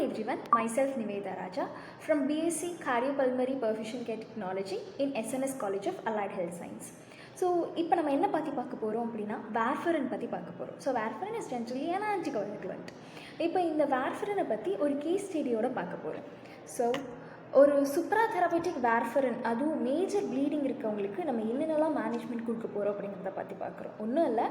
everyone, myself Niveda Raja from BSc Cardiopulmonary Perfusion Care Technology in SNS College of Allied Health Science. So இப்போ நம்ம என்ன பற்றி பார்க்க போகிறோம் அப்படின்னா வார்ஃபரின் பற்றி பார்க்க போகிறோம். So warfarin is generally an anticoagulant. இப்போ இந்த வார்ஃபரினை பற்றி ஒரு கேஸ் ஸ்டடியோட பார்க்க போகிறோம். ஸோ ஒரு சுப்ரா தெரபட்டிக் வார்ஃபரின், அதுவும் மேஜர் ப்ளீடிங் இருக்கவங்களுக்கு நம்ம என்னென்னலாம் மேனேஜ்மெண்ட் கொடுக்க போகிறோம் அப்படிங்கிறத பற்றி பார்க்குறோம். ஒன்றும் இல்லை,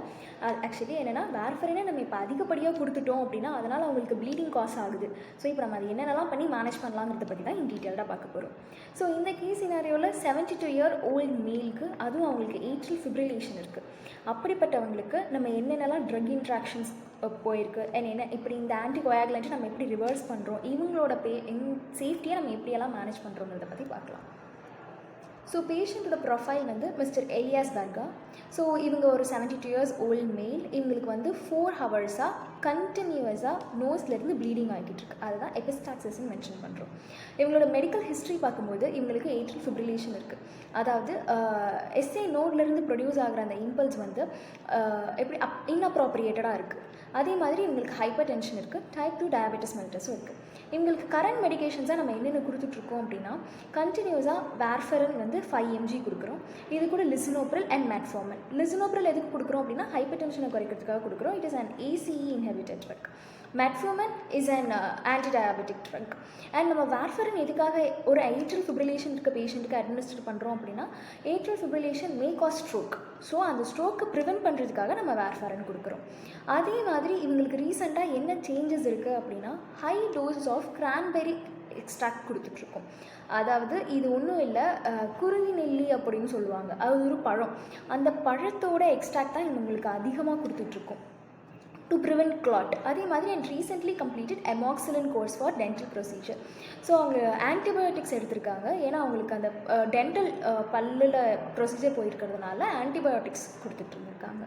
ஆக்சுவலி என்னென்னா வார்ஃபரினை நம்ம இப்போ அதிகப்படியாக கொடுத்துட்டோம் அப்படின்னா அதனால் அவங்களுக்கு ப்ளீடிங் காஸ் ஆகுது. ஸோ இப்போ நம்ம அது என்னென்னலாம் பண்ணி மேனேஜ் பண்ணலாங்கிறத பற்றி தான் டீட்டெயில்டாக பார்க்க போகிறோம். ஸோ இந்த கேஸ் சினாரியோவில் 72-year-old மேலுக்கு, அதுவும் அவங்களுக்கு ஏட்ரியல் ஃபிப்ரிலேஷன் இருக்குது. அப்படிப்பட்டவங்களுக்கு நம்ம என்னென்னலாம் ட்ரக் இன்ட்ராக்ஷன்ஸ் போயிருக்கு அண்ட் என்ன இப்படி இந்த ஆன்டிகோயாகுலண்ட்டை நம்ம எப்படி ரிவர்ஸ் பண்ணுறோம், இவங்களோட சேஃப்டியை நம்ம எப்படியெல்லாம் மேனேஜ் பண்ணுறோங்கிறத பற்றி பார்க்கலாம். ஸோ பேஷண்ட்டோட ப்ரொஃபைல் வந்து மிஸ்டர் எலியாஸ் தர்கா. ஸோ இவங்க ஒரு 72 years old மேல். இவங்களுக்கு வந்து 4 hours கண்டினியூஸாக நோஸ்லேருந்து ப்ளீடிங் ஆகிட்டு இருக்கு. அதுதான் எபிஸ்டாக்சிஸ்ன்னு மென்ஷன் பண்ணுறோம். இவங்களோட மெடிக்கல் ஹிஸ்ட்ரி பார்க்கும்போது இவங்களுக்கு ஏட்ரியல் ஃபிப்ரிலேஷன் இருக்குது. அதாவது எஸ்ஏ நோட்லேருந்து ப்ரொடியூஸ் ஆகிற அந்த இம்பல்ஸ் வந்து எப்படி இன்அப்ராப்ரியேட்டடாக இருக்குது. அதே மாதிரி இவங்களுக்கு ஹைப்பர் டென்ஷன் இருக்குது, டைப் 2 டயபெட்டிஸ் மெலிட்டஸும் இருக்குது. இவங்களுக்கு கரண்ட் மெடிகேஷன்ஸாக நம்ம என்னென்ன கொடுத்துட்ருக்கோம் அப்படின்னா கண்டினியூஸாக வார்ஃபரின் வந்து 5 mg கொடுக்குறோம். இது கூட லிசினோப்ரில் அண்ட் மெட்ஃபார்மின். லிசினோப்ரில் எதுக்கு கொடுக்குறோம் அப்படின்னா ஹைப்பர் டென்ஷனை குறைக்கிறதுக்காக கொடுக்குறோம். It is an ACE inhibitor drug. Metformin is an antidiabetic drug. And நம்ம வார்ஃபரின் எதுக்காக ஒரு ஏட்ரியல் ஃபிப்ரிலேஷன் இருக்க பேஷண்ட்டுக்கு அட்மினிஸ்டர் பண்ணுறோம் அப்படின்னா atrial fibrillation may cause stroke. So அந்த ஸ்ட்ரோக்கை ப்ரிவென்ட் பண்ணுறதுக்காக நம்ம வார்ஃபரின் கொடுக்குறோம். அதே மாதிரி இவங்களுக்கு ரீசெண்டாக என்ன சேஞ்சஸ் இருக்குது அப்படின்னா high doses of cranberry extract கொடுத்துட்ருக்கோம். அதாவது இது ஒன்றும் இல்லை, குருவி நெல்லி அப்படின்னு சொல்லுவாங்க, அது ஒரு பழம். அந்த பழத்தோட எக்ஸ்ட்ராக்ட் தான் இவங்களுக்கு அதிகமாக கொடுத்துட்ருக்கோம் to prevent clot. அதே மாதிரி and recently completed amoxicillin course for dental procedure. So அவங்க ஆன்டிபயோட்டிக்ஸ் எடுத்திருக்காங்க. ஏன்னா அவங்களுக்கு அந்த டென்டல் பல்லில் ப்ரொசீஜர் போயிருக்கிறதுனால ஆன்டிபயோட்டிக்ஸ் கொடுத்துட்டு இருந்திருக்காங்க.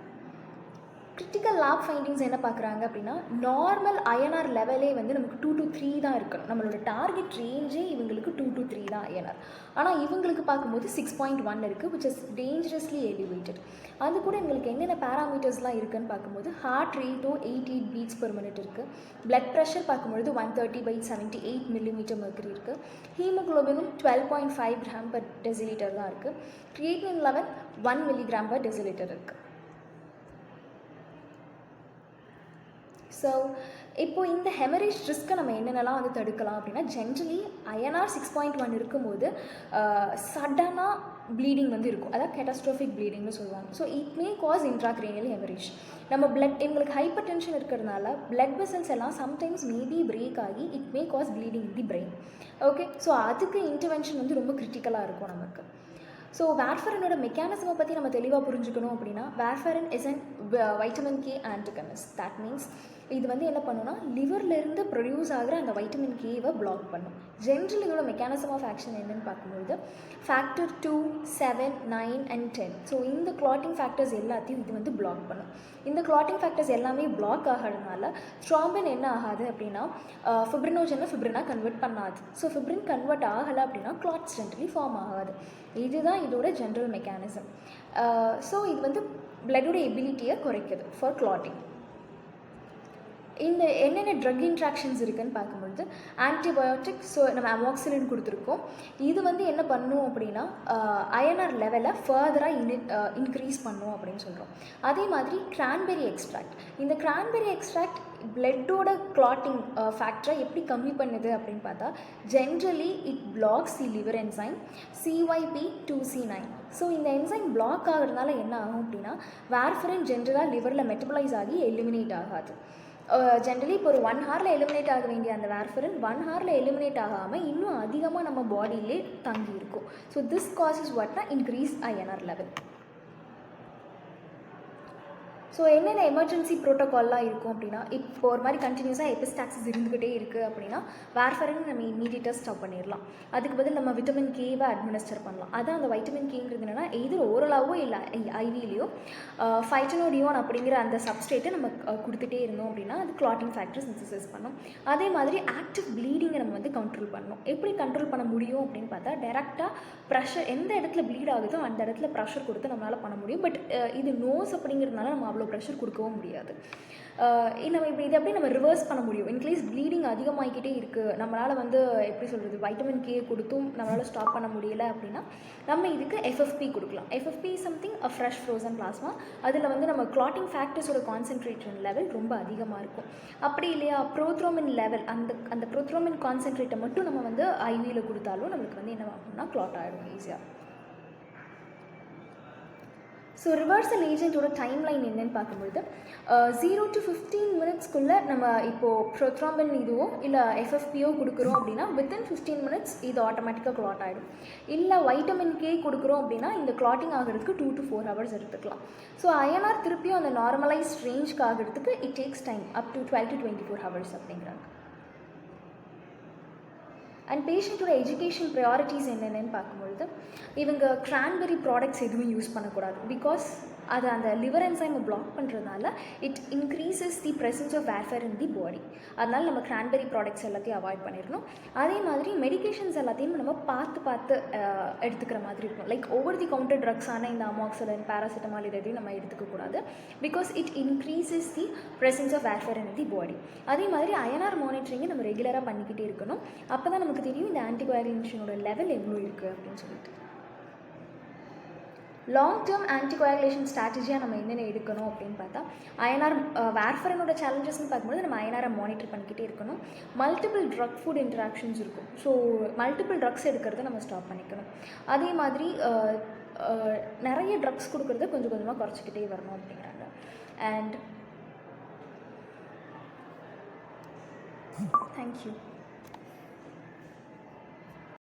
கிரிட்டிக்கல் லேப் ஃபைண்டிங்ஸ் என்ன பார்க்குறாங்க அப்படின்னா நார்மல் INR லெவலே வந்து நமக்கு 2 to 3 தான் இருக்கணும். நம்மளோட டார்கெட் ரேஞ்சே இவங்களுக்கு 2 to 3 தான் INR. ஆனால் இவங்களுக்கு பார்க்கும்போது 6.1 இருக்குது, which is dangerously elevated. அது கூட இவங்களுக்கு என்னென்ன பேராமீட்டர்ஸ்லாம் இருக்குதுன்னு பார்க்கும்போது ஹார்ட் ரேட்டோ 88 beats per minute இருக்குது. பிளட் ப்ரெஷர் பார்க்கும்பொழுது 130/78 mm mercury இருக்குது. ஹீமோக்ளோபினும் 12.5 g/dL தான் இருக்குது. கிரியேட்டினின் லெவல் 1 mg/dL இருக்குது. ஸோ இப்போது இந்த ஹெமரேஜ் ரிஸ்க்கை நம்ம என்னென்னலாம் வந்து தடுக்கலாம் அப்படின்னா ஜென்ரலி INR 6.1 இருக்கும்போது சடனாக ப்ளீடிங் வந்து இருக்கும். அதாவது கேட்டாஸ்ட்ரோஃபிக் ப்ளீடிங்னு சொல்லுவாங்க. So it may cos intracranial haemorrhage. நம்ம பிளட் எங்களுக்கு ஹைப்பர் டென்ஷன் இருக்கிறதுனால பிளட் வெசல்ஸ் எல்லாம் சம்டைம்ஸ் மேபி பிரேக் ஆகி it may cos bleeding in the brain. Okay, so அதுக்கு இன்டர்வென்ஷன் வந்து ரொம்ப கிரிட்டிக்கலாக இருக்கும் நமக்கு. ஸோ வார்ஃபரினோட மெக்கானிசமை பற்றி நம்ம தெளிவாக புரிஞ்சுக்கணும் அப்படின்னா warfarin is an vitamin K antagonist. That means இது வந்து என்ன பண்ணுன்னா லிவர்லேருந்து ப்ரொடியூஸ் ஆகிற அந்த வைட்டமின் Kவை பிளாக் பண்ணும். ஜென்ரல் இதோட மெக்கானிசம் ஆஃப் ஆக்ஷன் என்னென்னு பார்க்கும்போது ஃபேக்டர் 2, 7, 9 and 10. ஸோ இந்த கிளாட்டிங் ஃபேக்டர்ஸ் எல்லாத்தையும் இது வந்து பிளாக் பண்ணும். இந்த கிளாட்டிங் ஃபேக்டர்ஸ் எல்லாமே பிளாக் ஆகிறதுனால த்ராம்பின் என்ன ஆகாது அப்படின்னா ஃபிப்ரினோஜனை ஃபிப்ரினாக கன்வெர்ட் பண்ணாது. ஸோ ஃபிப்ரின் கன்வெர்ட் ஆகலை அப்படின்னா கிளாட்ஸ் ஜென்ரலி ஃபார்ம் ஆகாது. இதுதான் இதோட ஜென்ரல் மெக்கானிசம். ஸோ இது வந்து பிளட்டோட எபிலிட்டியை குறைக்குது ஃபார் கிளாட்டிங். இந்த என்னென்ன ட்ரக் இன்ட்ராக்ஷன்ஸ் இருக்குதுன்னு பார்க்கும்பொழுது ஆன்டிபயோட்டிக். ஸோ நம்ம அமாக்சிலின் கொடுத்துருக்கோம். இது வந்து என்ன பண்ணும் அப்படின்னா INR லெவலை ஃபர்தராக இன்க்ரீஸ் பண்ணும் அப்படின்னு சொல்கிறோம். அதே மாதிரி கிரான்பெரி எக்ஸ்ட்ராக்ட். இந்த கிரான்பெரி எக்ஸ்ட்ராக்ட் பிளட்டோட கிளாட்டிங் ஃபேக்டரை எப்படி கம்மி பண்ணுது அப்படின்னு பார்த்தா generally it blocks the liver enzyme CYP2C9. So இந்த என்சைம் பிளாக் ஆகிறதுனால என்ன ஆகும் அப்படின்னா வார்ஃபரின் ஜென்ரலாக லிவரில் மெட்டபலைஸ் ஆகி எலிமினேட் ஆகாது. ஜென்ரலி இப்போ ஒரு 1 hour எலிமினேட் ஆக வேண்டிய அந்த வார்ஃபரின் 1 hour எலிமினேட் ஆகாமல் இன்னும் அதிகமாக நம்ம பாடியிலே தங்கி இருக்கும். ஸோ திஸ் காசஸ் வாட்னா இன்க்ரீஸ் INR லெவல். ஸோ என்னென்ன எமர்ஜென்சி ப்ரோட்டோகால்லாம் இருக்கும் அப்படின்னா இப்போ ஒரு மாதிரி கண்டினியூஸாக எபிஸ்டாக்சிஸ் இருந்துக்கிட்டே இருக்குது அப்படின்னா வார்ஃபரின் நம்ம இமீடியட்டாக ஸ்டாப் பண்ணிடலாம். அதுக்கு பதில் நம்ம விட்டமின் Kவை அட்மினிஸ்டர் பண்ணலாம். அதான் அந்த வைட்டமின் Kங்கிறது என்னென்னா எதிர் ஓரலாவோ இல்லை IVலையோ ஃபைட்டனோடியோன் அப்படிங்கிற அந்த சப்ஸ்ட்ரேட்டை நம்ம கொடுத்துட்டே இருந்தோம் அப்படின்னா அது கிளாட்டிங் ஃபேக்டர்ஸ் சிந்தசிஸ் பண்ணும். அதே மாதிரி ஆக்டிவ் ப்ளீடிங்கை நம்ம வந்து கண்ட்ரோல் பண்ணணும். எப்படி கண்ட்ரோல் பண்ண முடியும் அப்படின்னு பார்த்தா டேரெக்டாக ப்ரெஷர் எந்த இடத்துல ப்ளீட் ஆகுதோ அந்த இடத்துல ப்ரெஷர் கொடுத்து நம்மளால் பண்ண முடியும். பட் இது நோஸ் அப்படிங்கிறதுனால நம்ம அவ்வளோ அவ்வளோ ப்ரெஷர் கொடுக்கவும் முடியாது. நம்ம இப்படி இதை எப்படி நம்ம ரிவர்ஸ் பண்ண முடியும்? இன்கேஸ் ப்ளீடிங் அதிகமாகிக்கிட்டே இருக்குது, நம்மளால் வந்து எப்படி சொல்கிறது, வைட்டமின் கே கொடுத்தும் நம்மளால் ஸ்டாப் பண்ண முடியலை அப்படின்னா நம்ம இதுக்கு எஃப்எஃப்பி கொடுக்கலாம். FFP something a fresh frozen plasma. அதில் வந்து நம்ம கிளாட்டிங் ஃபேக்டர்ஸோட கான்சென்ட்ரேஷன் லெவல் ரொம்ப அதிகமாக இருக்கும். அப்படி இல்லையா, ப்ரோத்ரோமின் லெவல், அந்த ப்ரோத்ரோமின் கான்சென்ட்ரேட்டை மட்டும் நம்ம வந்து ஐவியில் கொடுத்தாலும் நம்மளுக்கு வந்து என்ன ஆகும்னா கிளாட் ஆகிடும் ஈஸியாக. ஸோ ரிவர்சல் ஏஜென்ட்டோட டைம்லைன் என்னென்னு பார்க்கும்பொழுது 0 to 15 மினிட்ஸ்க்குள்ளே நம்ம இப்போது ப்ரோத்ராம்பின் இதுவோ இல்லை எஃப்எஃப்பியோ கொடுக்குறோம் அப்படின்னா வித்தின் 15 மினிட்ஸ் இது ஆட்டோமேட்டிக்காக கிளாட் ஆகிடும். இல்லை வைட்டமின் கே கொடுக்குறோம் அப்படின்னா இந்த கிளாட்டிங் ஆகிறதுக்கு 2 to 4 ஹவர்ஸ் எடுத்துக்கலாம். ஸோ ஐஎன்ஆர் திருப்பியும் அந்த நார்மலைஸ் ரேஞ்சுக்கு ஆகிறதுக்கு it takes time up to 12 to 24 hours அப்படிங்கிறாங்க. அண்ட் பேஷண்ட்டோட எஜுகேஷன் ப்ரையாரிட்டிஸ் என்னென்னு பார்க்கும்பொழுது இவங்க கிரான்பெரி ப்ராடக்ட்ஸ் எதுவும் யூஸ் பண்ணக்கூடாது. பிகாஸ் அது அந்த லிவர் என்சைமை பிளாக் பண்ணுறதுனால it increases the presence of warfarin in the body. அதனால் நம்ம கிரான்பெரி ப்ராடக்ட்ஸ் எல்லாத்தையும் அவாய்ட் பண்ணிடணும். அதே மாதிரி மெடிகேஷன்ஸ் எல்லாத்தையும் நம்ம பார்த்து எடுத்துக்கிற மாதிரி இருக்கும். லைக் ஓவர் தி கவுண்டர் ட்ரக்ஸான இந்த அமாக்சிலின், பேராசிட்டமால் இதையும் நம்ம எடுத்துக்கக்கூடாது. Because it increases the presence of warfarin in the body. அதே மாதிரி ஐஎன்ஆர் மானிட்டரிங்கை நம்ம ரெகுலராக பண்ணிக்கிட்டே இருக்கணும். அப்போ தான் நமக்கு தெரியும் இந்த ஆன்டிகோயாகுலேஷனோட லெவல் எவ்வளோ இருக்குது அப்படின்னு சொல்லிட்டு. லாங் டேர்ம் ஆன்டிகோயாகுலேஷன் ஸ்ட்ராட்டஜியாக நம்ம என்னென்ன எடுக்கணும் அப்படின்னு பார்த்தா ஐஎன்ஆர் வார்ஃபரினோட சேலஞ்சஸ்ன்னு பார்க்கும்போது நம்ம ஐஎன்ஆரை மானிட்டர் பண்ணிக்கிட்டே இருக்கணும். மல்டிபிள் ட்ரக் ஃபுட் இன்ட்ராக்ஷன்ஸ் இருக்கும். ஸோ மல்டிபிள் ட்ரக்ஸ் எடுக்கிறத நம்ம ஸ்டாப் பண்ணிக்கணும். அதே மாதிரி நிறைய ட்ரக்ஸ் கொடுக்குறத கொஞ்சம் கொஞ்சமாக குறைச்சிக்கிட்டே வரணும் அப்படிங்கிறாங்க. And thank you.